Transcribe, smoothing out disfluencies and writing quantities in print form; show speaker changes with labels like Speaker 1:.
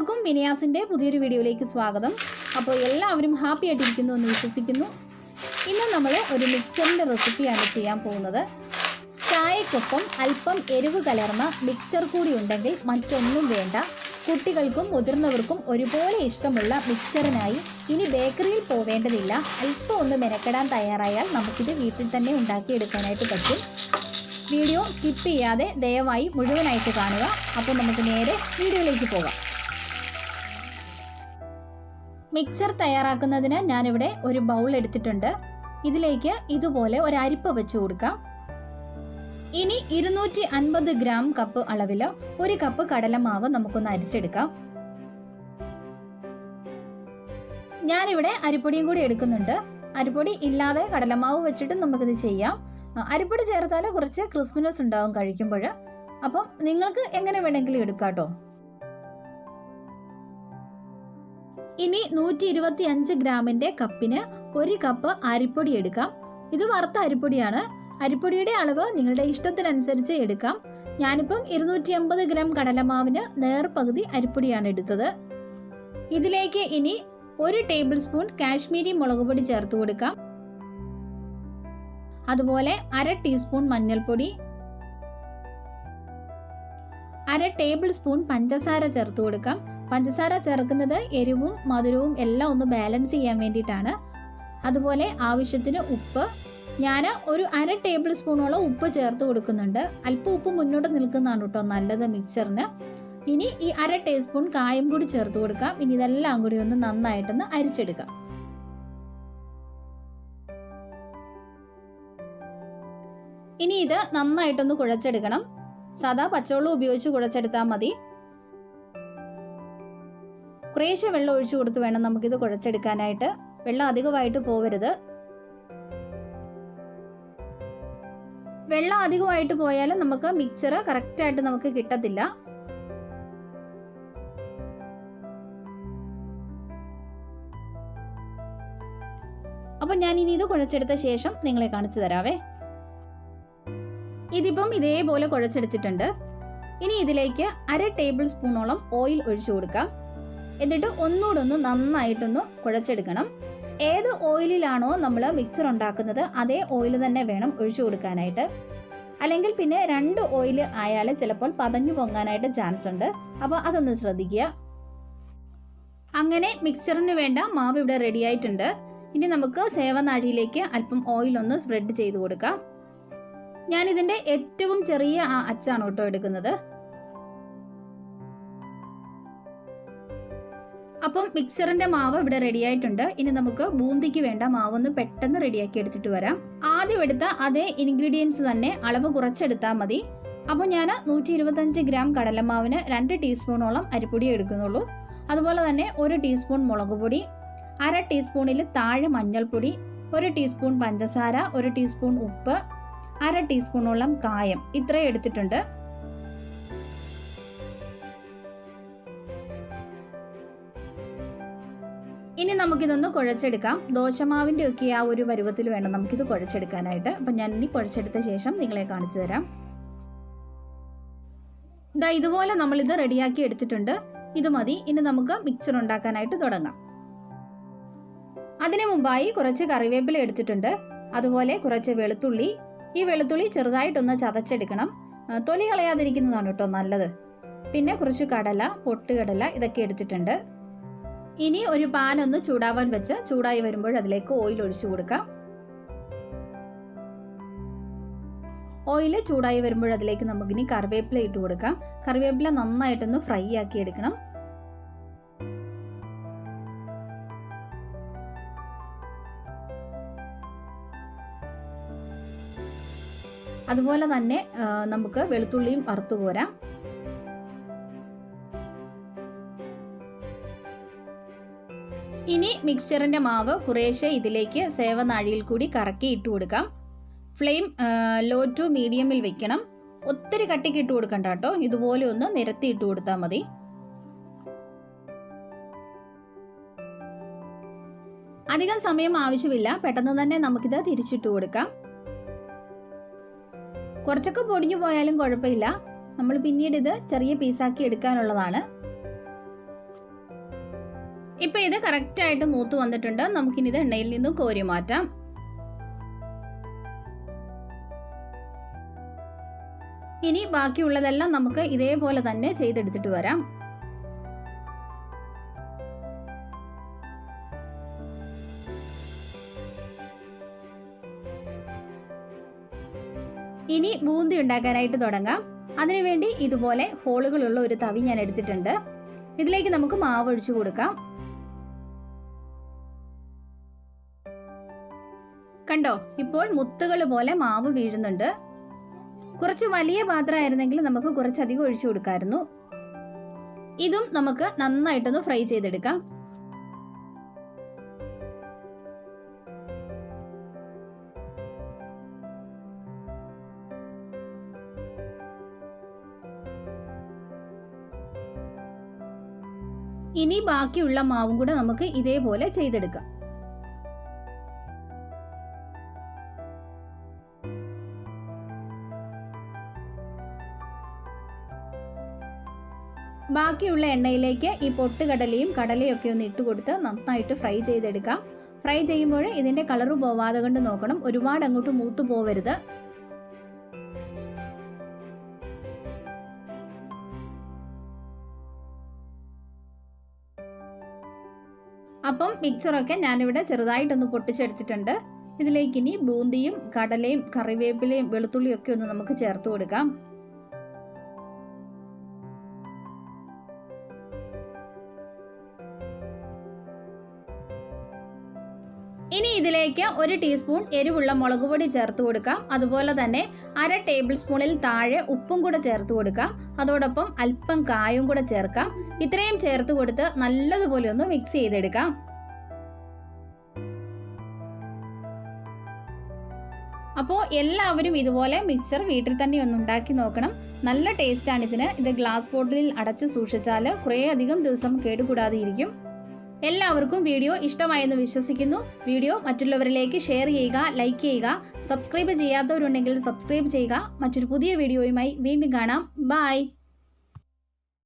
Speaker 1: എല്ലാവർക്കും വിനയാസിൻ്റെ പുതിയൊരു വീഡിയോയിലേക്ക് സ്വാഗതം. അപ്പോൾ എല്ലാവരും ഹാപ്പി ആയിട്ടിരിക്കുന്നു എന്ന് വിശ്വസിക്കുന്നു. ഇന്ന് നമ്മൾ ഒരു മിക്സറിൻ്റെ റെസിപ്പിയാണ് ചെയ്യാൻ പോകുന്നത്. ചായക്കൊപ്പം അല്പം എരിവ് കലർന്ന മിക്സർ കൂടി ഉണ്ടെങ്കിൽ മറ്റൊന്നും വേണ്ട. കുട്ടികൾക്കും മുതിർന്നവർക്കും ഒരുപോലെ ഇഷ്ടമുള്ള മിക്സറിനായി ഇനി ബേക്കറിയിൽ പോവേണ്ടതില്ല. അല്പം ഒന്ന് മെനക്കെടാൻ തയ്യാറായാൽ നമുക്കിത് വീട്ടിൽ തന്നെ ഉണ്ടാക്കിയെടുക്കാനായിട്ട് പറ്റും. വീഡിയോ സ്കിപ്പ് ചെയ്യാതെ ദയവായി മുഴുവനായിട്ട് കാണുക. അപ്പോൾ നമുക്ക് നേരെ വീഡിയോയിലേക്ക് പോകാം. മിക്സർ തയ്യാറാക്കുന്നതിന് ഞാനിവിടെ ഒരു ബൗൾ എടുത്തിട്ടുണ്ട്. ഇതിലേക്ക് ഇതുപോലെ ഒരു അരിപ്പ വെച്ച് കൊടുക്കാം. ഇനി 250 ഗ്രാം കപ്പ് അളവിൽ ഒരു കപ്പ് കടലമാവ് നമുക്കൊന്ന് അരിച്ചെടുക്കാം. ഞാനിവിടെ അരിപ്പൊടിയും കൂടി എടുക്കുന്നുണ്ട്. അരിപ്പൊടി ഇല്ലാതെ കടലമാവ് വെച്ചിട്ട് നമുക്കിത് ചെയ്യാം. അരിപ്പൊടി ചേർത്താൽ കുറച്ച് ക്രിസ്പിനെസ് ഉണ്ടാവും കഴിക്കുമ്പോൾ. അപ്പം നിങ്ങൾക്ക് എങ്ങനെ വേണമെങ്കിലും എടുക്കാം കേട്ടോ. ഇനി 125 ഗ്രാമിൻ്റെ കപ്പിന് ഒരു കപ്പ് അരിപ്പൊടി എടുക്കാം. ഇത് വറുത്ത അരിപ്പൊടിയാണ്. അരിപ്പൊടിയുടെ അളവ് നിങ്ങളുടെ ഇഷ്ടത്തിനനുസരിച്ച് എടുക്കാം. ഞാനിപ്പം 250 ഗ്രാം കടലമാവിന് നേർപകുതി അരിപ്പൊടിയാണ് എടുത്തത്. ഇതിലേക്ക് ഇനി 1 ടേബിൾ സ്പൂൺ കാശ്മീരി മുളക് പൊടി ചേർത്ത് കൊടുക്കാം. അതുപോലെ 1/2 ടീസ്പൂൺ മഞ്ഞൾപ്പൊടി, 1/2 ടേബിൾ സ്പൂൺ പഞ്ചസാര ചേർത്ത് കൊടുക്കാം. പഞ്ചസാര ചേർക്കുന്നത് എരിവും മധുരവും എല്ലാം ഒന്ന് ബാലൻസ് ചെയ്യാൻ വേണ്ടിയിട്ടാണ്. അതുപോലെ ആവശ്യത്തിന് ഉപ്പ്. ഞാൻ ഒരു 1/2 ടേബിൾ സ്പൂണോളം ഉപ്പ് ചേർത്ത് കൊടുക്കുന്നുണ്ട്. അല്പം ഉപ്പ് മുന്നോട്ട് നിൽക്കുന്നതാണ് കേട്ടോ നല്ലത് മിക്സറിന്. ഇനി ഈ 1/2 ടീസ്പൂൺ കായം കൂടി ചേർത്ത് കൊടുക്കാം. ഇനി ഇതെല്ലാം കൂടി ഒന്ന് നന്നായിട്ടൊന്ന് അരിച്ചെടുക്കാം. ഇനി ഇത് നന്നായിട്ടൊന്ന് കുഴച്ചെടുക്കണം. സാധാ പച്ചവെള്ളം ഉപയോഗിച്ച് കുഴച്ചെടുത്താൽ മതി. കുറേശ്ശെ വെള്ളം ഒഴിച്ചു കൊടുത്ത് വേണം നമുക്കിത് കുഴച്ചെടുക്കാനായിട്ട്. വെള്ളം അധികമായിട്ട് പോവരുത്. വെള്ളം അധികമായിട്ട് പോയാൽ നമുക്ക് മിക്സർ കറക്റ്റായിട്ട് നമുക്ക് കിട്ടത്തില്ല. അപ്പം ഞാൻ ഇനി ഇത് കുഴച്ചെടുത്ത ശേഷം നിങ്ങളെ കാണിച്ചു തരാവേ. ഇതിപ്പം ഇതേപോലെ കുഴച്ചെടുത്തിട്ടുണ്ട്. ഇനി ഇതിലേക്ക് 1/2 ടേബിൾ സ്പൂണോളം ഓയിൽ ഒഴിച്ചു കൊടുക്കാം. എന്നിട്ട് ഒന്നുകൂടെ ഒന്ന് നന്നായിട്ടൊന്ന് കുഴച്ചെടുക്കണം. ഏത് ഓയിലിലാണോ നമ്മൾ മിക്സർ ഉണ്ടാക്കുന്നത് അതേ ഓയിൽ തന്നെ വേണം ഒഴിച്ചു കൊടുക്കാനായിട്ട്. അല്ലെങ്കിൽ പിന്നെ 2 ഓയിൽ ആയാൽ ചിലപ്പോൾ പതഞ്ഞു പൊങ്ങാനായിട്ട് ചാൻസ് ഉണ്ട്. അപ്പോൾ അതൊന്ന് ശ്രദ്ധിക്കുക. അങ്ങനെ മിക്സറിന് വേണ്ട മാവ് ഇവിടെ റെഡി ആയിട്ടുണ്ട്. ഇനി നമുക്ക് സേവനാഴിയിലേക്ക് അല്പം ഓയിൽ ഒന്ന് സ്പ്രെഡ് ചെയ്ത് കൊടുക്കാം. ഞാനിതിൻ്റെ ഏറ്റവും ചെറിയ അച്ചാണ് കേട്ടോ എടുക്കുന്നത്. അപ്പം മിക്സറിന്റെ മാവ് ഇവിടെ റെഡി ആയിട്ടുണ്ട്. ഇനി നമുക്ക് ബൂന്തിക്ക് വേണ്ട മാവൊന്ന് പെട്ടെന്ന് റെഡിയാക്കി എടുത്തിട്ട് വരാം. ആദ്യം എടുത്ത അതേ ഇൻഗ്രീഡിയൻസ് തന്നെ അളവ് കുറച്ചെടുത്താൽ മതി. അപ്പോൾ ഞാൻ 125 ഗ്രാം കടലമാവിന് 2 ടീസ്പൂണോളം അരിപ്പൊടി എടുക്കുന്നുള്ളൂ. അതുപോലെ തന്നെ 1 ടീസ്പൂൺ മുളക് പൊടി, 1/2 ടീസ്പൂണിൽ താഴെ മഞ്ഞൾപ്പൊടി, 1 ടീസ്പൂൺ പഞ്ചസാര, 1 ടീസ്പൂൺ ഉപ്പ്, 1/2 ടീസ്പൂണോളം കായം, ഇത്രയും എടുത്തിട്ടുണ്ട്. ഇനി നമുക്കിതൊന്ന് കുഴച്ചെടുക്കാം. ദോശമാവിൻ്റെ ഒക്കെ ആ ഒരു പരുവത്തിൽ വേണം നമുക്കിത് കുഴച്ചെടുക്കാനായിട്ട്. അപ്പം ഞാൻ ഇനി കുഴച്ചെടുത്ത ശേഷം നിങ്ങളെ കാണിച്ചു തരാം. ഇതാ ഇതുപോലെ നമ്മളിത് റെഡിയാക്കി എടുത്തിട്ടുണ്ട്. ഇത് മതി. ഇനി നമുക്ക് മിക്സർ ഉണ്ടാക്കാനായിട്ട് തുടങ്ങാം. അതിനു മുമ്പായി കുറച്ച് കറിവേപ്പില എടുത്തിട്ടുണ്ട്. അതുപോലെ കുറച്ച് വെളുത്തുള്ളി. ഈ വെളുത്തുള്ളി ചെറുതായിട്ടൊന്ന് ചതച്ചെടുക്കണം. തൊലി കളയാതിരിക്കുന്നതാണ് കേട്ടോ നല്ലത്. പിന്നെ കുറച്ച് കടല, പൊട്ടുകടല ഇതൊക്കെ എടുത്തിട്ടുണ്ട്. ഇനി ഒരു പാൻ ഒന്ന് ചൂടാവാൻ വെച്ച് ചൂടായി വരുമ്പോൾ അതിലേക്ക് ഓയിൽ ഒഴിച്ചു കൊടുക്കാം. ഓയിൽ ചൂടായി വരുമ്പോൾ അതിലേക്ക് നമുക്കിനി കറിവേപ്പില ഇട്ട് കൊടുക്കാം. കറിവേപ്പില നന്നായിട്ടൊന്ന് ഫ്രൈ ആക്കി എടുക്കണം. അതുപോലെ തന്നെ നമുക്ക് വെളുത്തുള്ളിയും വറുത്തു കോരാം. ഇനി മിക്സ്ചറിൻ്റെ മാവ് കുറേശ്ശെ ഇതിലേക്ക് സേവനാഴിയിൽ കൂടി കറക്കി ഇട്ട് കൊടുക്കാം. ഫ്ലെയിം ലോ ടു മീഡിയമിൽ വെക്കണം. ഒത്തിരി കട്ടിക്ക് ഇട്ട് കൊടുക്കണ്ട കേട്ടോ. ഇതുപോലെ ഒന്ന് നിരത്തി ഇട്ട് കൊടുത്താൽ മതി. അധികം സമയം ആവശ്യമില്ല. പെട്ടെന്ന് തന്നെ നമുക്കിത് തിരിച്ചിട്ട് കൊടുക്കാം. കുറച്ചൊക്കെ പൊടിഞ്ഞു പോയാലും കുഴപ്പമില്ല. നമ്മൾ പിന്നീട് ഇത് ചെറിയ പീസാക്കി എടുക്കാനുള്ളതാണ്. ഇപ്പോൾ ഇത് കറക്റ്റായിട്ട് മൂത്ത് വന്നിട്ടുണ്ട്. നമുക്കിനി ഇത് എണ്ണയിൽ നിന്നും കോരി മാറ്റാം. ഇനി ബാക്കിയുള്ളതെല്ലാം നമുക്ക് ഇതേപോലെ തന്നെ ചെയ്തെടുത്തിട്ട് വരാം. ഇനി ബൂന്തി ഉണ്ടാക്കാനായിട്ട് തുടങ്ങാം. അതിനുവേണ്ടി ഇതുപോലെ ഹോളുകളുള്ള ഒരു തവി ഞാൻ എടുത്തിട്ടുണ്ട്. ഇതിലേക്ക് നമുക്ക് മാവ് ഒഴിച്ചു കൊടുക്കാം. കണ്ടോ, ഇപ്പോൾ മുത്തുകൾ പോലെ മാവ് വീഴുന്നുണ്ട്. കുറച്ച് വലിയ പാത്രമായിരുന്നെങ്കിൽ നമുക്ക് കുറച്ചധികം ഒഴിച്ചു കൊടുക്കാമായിരുന്നു. ഇതും നമുക്ക് നന്നായിട്ടൊന്ന് ഫ്രൈ ചെയ്തെടുക്കാം. ഇനി ബാക്കിയുള്ള മാവും കൂടെ നമുക്ക് ഇതേപോലെ ചെയ്തെടുക്കാം. ബാക്കിയുള്ള എണ്ണയിലേക്ക് ഈ പൊട്ടുകടലയും കടലയും ഒക്കെ ഒന്ന് ഇട്ട് കൊടുത്ത് നന്നായിട്ട് ഫ്രൈ ചെയ്തെടുക്കാം. ഫ്രൈ ചെയ്യുമ്പോൾ ഇതിൻ്റെ കളറ് പോവാതെ കൊണ്ട് നോക്കണം. ഒരുപാട് അങ്ങോട്ട് മൂത്ത് പോവരുത്. അപ്പം മിക്സറൊക്കെ ഞാനിവിടെ ചെറുതായിട്ടൊന്ന് പൊട്ടിച്ചെടുത്തിട്ടുണ്ട്. ഇതിലേക്ക് ഇനി ബൂന്തിയും കടലയും കറിവേപ്പിലയും വെളുത്തുള്ളിയും ഒക്കെ ഒന്ന് നമുക്ക് ചേർത്ത് കൊടുക്കാം. ഇനി ഇതിലേക്ക് 1 ടീസ്പൂൺ എരിവുള്ള മുളക് പൊടി ചേർത്ത് കൊടുക്കാം. അതുപോലെ തന്നെ 1/2 ടേബിൾ സ്പൂണിൽ താഴെ ഉപ്പും കൂടെ ചേർത്ത് കൊടുക്കാം. അതോടൊപ്പം അല്പം കായും കൂടെ ചേർക്കാം. ഇത്രയും ചേർത്ത് കൊടുത്ത് നല്ലതുപോലെ ഒന്ന് മിക്സ് ചെയ്തെടുക്കാം. അപ്പോൾ എല്ലാവരും ഇതുപോലെ മിക്സർ വീട്ടിൽ തന്നെ ഒന്ന് ഉണ്ടാക്കി നോക്കണം. നല്ല ടേസ്റ്റാണ് ഇതിന്. ഇത് ഗ്ലാസ് ബോട്ടിലിൽ അടച്ച് സൂക്ഷിച്ചാൽ കുറേ അധികം ദിവസം കേടുകൂടാതെ ഇരിക്കും. എല്ലാവർക്കും വീഡിയോ ഇഷ്ടമായെന്ന് വിശ്വസിക്കുന്നു. വീഡിയോ മറ്റുള്ളവരിലേക്ക് ഷെയർ ചെയ്യുക, ലൈക്ക് ചെയ്യുക. സബ്സ്ക്രൈബ് ചെയ്യാത്തവരുണ്ടെങ്കിൽ സബ്സ്ക്രൈബ് ചെയ്യുക. മറ്റൊരു പുതിയ വീഡിയോയുമായി വീണ്ടും കാണാം. ബൈ.